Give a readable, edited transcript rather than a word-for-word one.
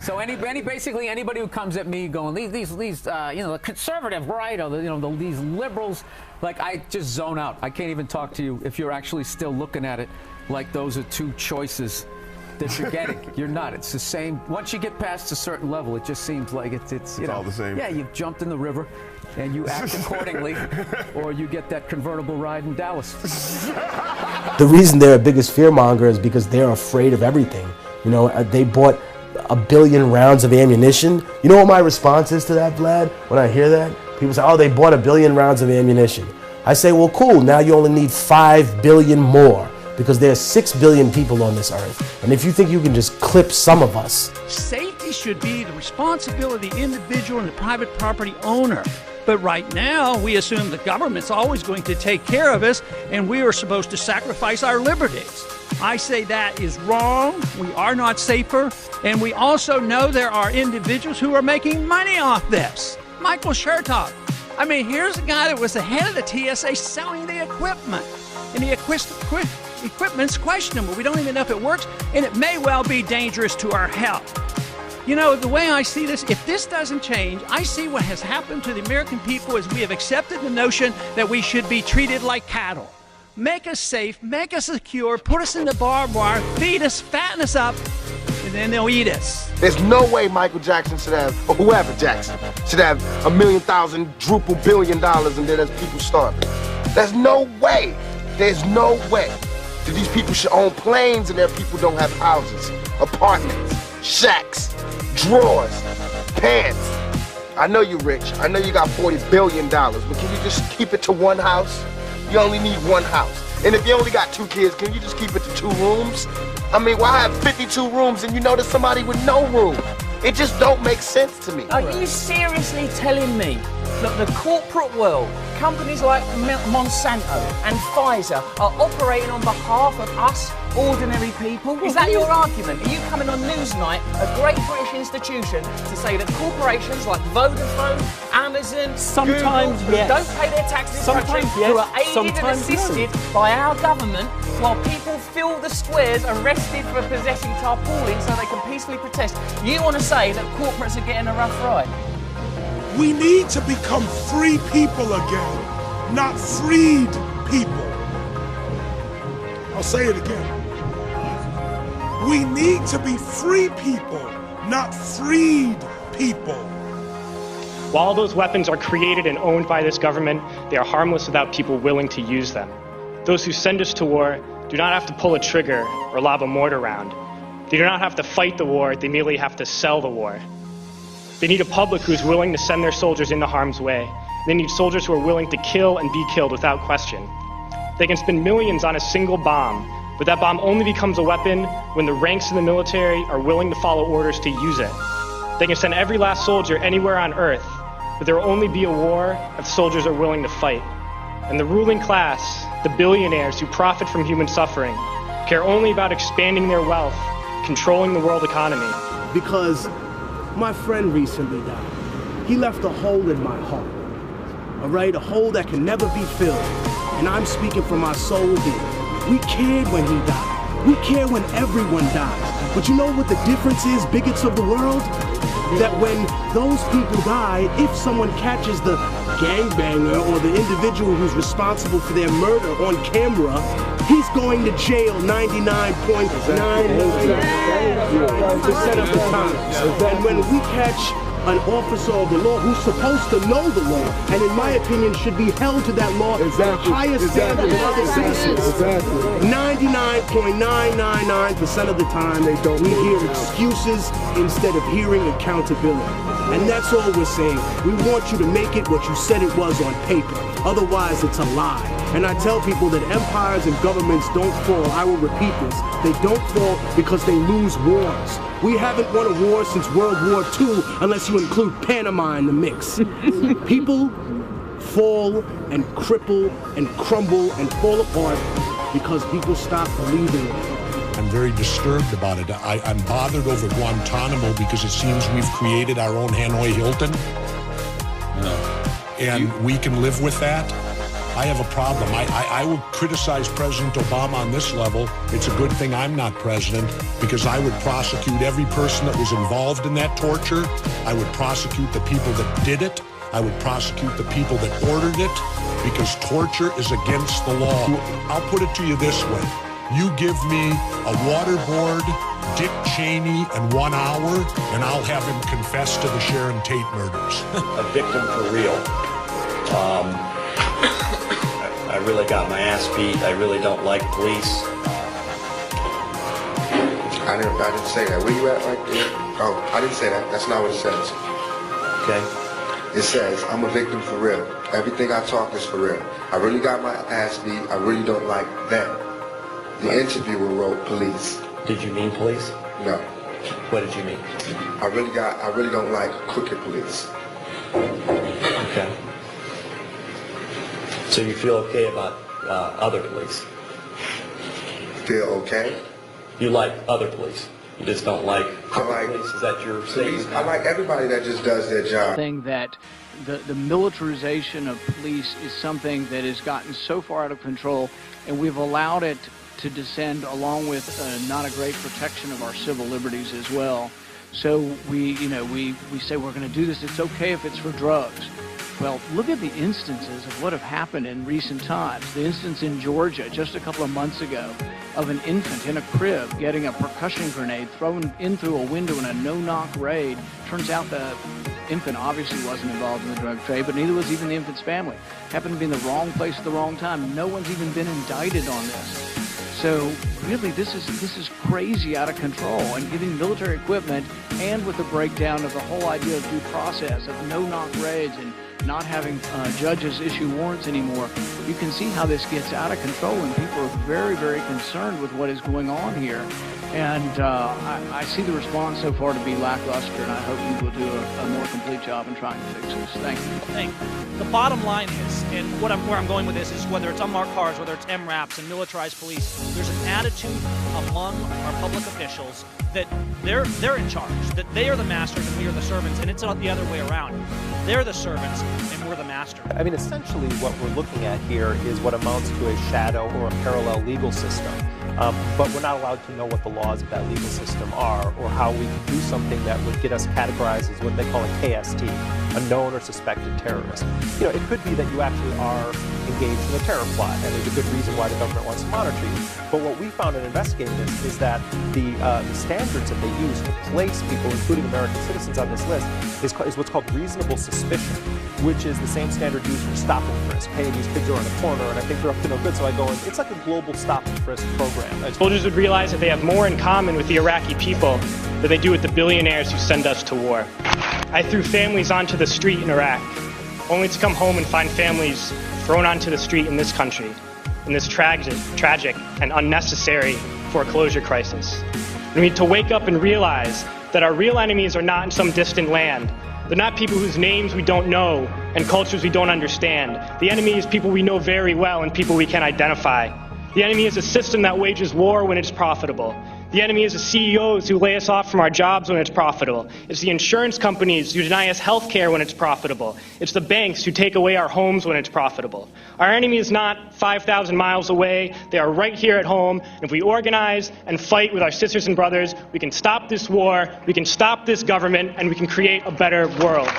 So basically anybody who comes at me going these the conservative right or these liberals, like, I just zone out. I can't even talk to you if you're actually still looking at it like those are two choices that you're getting. You're not. It's the same. Once you get past a certain level, it just seems like it's all the same. Yeah, you've jumped in the river and you act accordingly, or you get that convertible ride in Dallas. The reason they're the biggest fearmonger is because they're afraid of everything. They bought 1 billion rounds of ammunition. You know what my response is to that, Vlad? When I hear that, people say, oh, they bought 1 billion rounds of ammunition. I say, well, cool, now you only need 5 billion more, because there's 6 billion people on this earth. And if you think you can just clip some of us. Safety should be the responsibility of the individual and the private property owner. But right now, we assume the government's always going to take care of us, and we are supposed to sacrifice our liberties. I say that is wrong. We are not safer. And we also know there are individuals who are making money off this. Michael Chertoff. I mean, here's a guy that was the head of the TSA selling the equipment. And the equipment's questionable. We don't even know if it works, and it may well be dangerous to our health. The way I see this, if this doesn't change, I see what has happened to the American people is we have accepted the notion that we should be treated like cattle. Make us safe, make us secure, put us in the barbed wire, feed us, fatten us up, and then they'll eat us. There's no way Michael Jackson should have, or whoever Jackson, should have $1 million, $1 billion, and then there's people starving. There's no way. There's no way that these people should own planes and their people don't have houses, apartments, shacks, drawers, pants. I know you're rich. I know you got $40 billion, but can you just keep it to one house? You only need one house. And if you only got 2 kids, can you just keep it to 2 rooms? I mean, why have 52 rooms and there's somebody with no room? It just don't make sense to me. Are you seriously telling me that the corporate world, companies like Monsanto and Pfizer, are operating on behalf of us, ordinary people? Is that your argument? Are you coming on Newsnight, a great British institution, to say that corporations like Vodafone, Amazon, sometimes Google, yes, who don't pay their taxes, sometimes country, yes, who are aided and sometimes assisted by our government, while people fill the squares arrested for possessing tarpaulin so they can peacefully protest, you want to say that corporates are getting a rough ride? We need to become free people again, not freed people. I'll say it again. We need to be free people, not freed people. While those weapons are created and owned by this government, they are harmless without people willing to use them. Those who send us to war do not have to pull a trigger or lob a mortar round. They do not have to fight the war, they merely have to sell the war. They need a public who is willing to send their soldiers into harm's way. They need soldiers who are willing to kill and be killed without question. They can spend millions on a single bomb, but that bomb only becomes a weapon when the ranks of the military are willing to follow orders to use it. They can send every last soldier anywhere on Earth, but there will only be a war if soldiers are willing to fight. And the ruling class, the billionaires who profit from human suffering, care only about expanding their wealth, controlling the world economy. Because my friend recently died. He left a hole in my heart. All right, a hole that can never be filled. And I'm speaking for my soul here. We cared when he died. We care when everyone dies. But you know what the difference is, bigots of the world? That when those people die, if someone catches the gangbanger or the individual who's responsible for their murder on camera, he's going to jail 99.9% of the time. And when we catch an officer of the law who's supposed to know the law, and in my opinion should be held to that law to the highest standard of other citizens. 99.999% of the time, we hear excuses instead of hearing accountability. And that's all we're saying. We want you to make it what you said it was on paper. Otherwise, it's a lie. And I tell people that empires and governments don't fall. I will repeat this. They don't fall because they lose wars. We haven't won a war since World War II, unless you include Panama in the mix. People fall and cripple and crumble and fall apart because people stop believing it. I'm very disturbed about it. I'm bothered over Guantanamo because it seems we've created our own Hanoi Hilton. And we can live with that. I have a problem. I would criticize President Obama on this level. It's a good thing I'm not president, because I would prosecute every person that was involved in that torture. I would prosecute the people that did it. I would prosecute the people that ordered it, because torture is against the law. I'll put it to you this way. You give me a waterboard, Dick Cheney, and 1 hour, and I'll have him confess to the Sharon Tate murders. A victim for real. I really got my ass beat. I really don't like police. I didn't say that. Where you at right there? Oh, I didn't say that. That's not what it says. Okay. It says, I'm a victim for real. Everything I talk is for real. I really got my ass beat. I really don't like them. The interviewer wrote police. Did you mean police? No. What did you mean? I really don't like crooked police. Okay. So you feel okay about other police? Feel okay? You like other police? You just don't like police? Is that your statement? I like everybody that just does their job. That the militarization of police is something that has gotten so far out of control, and we've allowed it to descend along with not a great protection of our civil liberties as well. So we say we're going to do this. It's okay if it's for drugs. Well, look at the instances of what have happened in recent times. The instance in Georgia just a couple of months ago of an infant in a crib getting a percussion grenade thrown in through a window in a no-knock raid. Turns out the infant obviously wasn't involved in the drug trade, but neither was even the infant's family. Happened to be in the wrong place at the wrong time. No one's even been indicted on this. So really, this is crazy out of control, and giving military equipment, and with the breakdown of the whole idea of due process, of no-knock raids, and not having judges issue warrants anymore, you can see how this gets out of control, and people are very, very concerned with what is going on here. And I see the response so far to be lackluster, and I hope you will do a more complete job in trying to fix this. Thank you. The bottom line is, and where I'm going with this is, whether it's unmarked cars, whether it's MRAPs and militarized police, there's an attitude among our public officials that they're in charge, that they are the masters and we are the servants, and it's not the other way around. They're the servants and we're the master. I mean, essentially what we're looking at here is what amounts to a shadow or a parallel legal system. But we're not allowed to know what the laws of that legal system are, or how we can do something that would get us categorized as what they call a KST, a known or suspected terrorist. You know, it could be that you actually are engaged in a terror plot, and there's a good reason why the government wants to monitor you. But what we found in investigating this is that the standards that they use to place people, including American citizens, on this list is what's called reasonable suspicion, which is the same standard used for stop and frisk. Hey, these kids are on the corner, and I think they're up to no good, so I go in. It's like a global stop and frisk program. Soldiers would realize that they have more in common with the Iraqi people than they do with the billionaires who send us to war. I threw families onto the street in Iraq, only to come home and find families thrown onto the street in this country, in this tragic and unnecessary foreclosure crisis. We need to wake up and realize that our real enemies are not in some distant land. They're not people whose names we don't know and cultures we don't understand. The enemy is people we know very well and people we can identify. The enemy is a system that wages war when it's profitable. The enemy is the CEOs who lay us off from our jobs when it's profitable. It's the insurance companies who deny us health care when it's profitable. It's the banks who take away our homes when it's profitable. Our enemy is not 5,000 miles away. They are right here at home. And if we organize and fight with our sisters and brothers, we can stop this war, we can stop this government, and we can create a better world.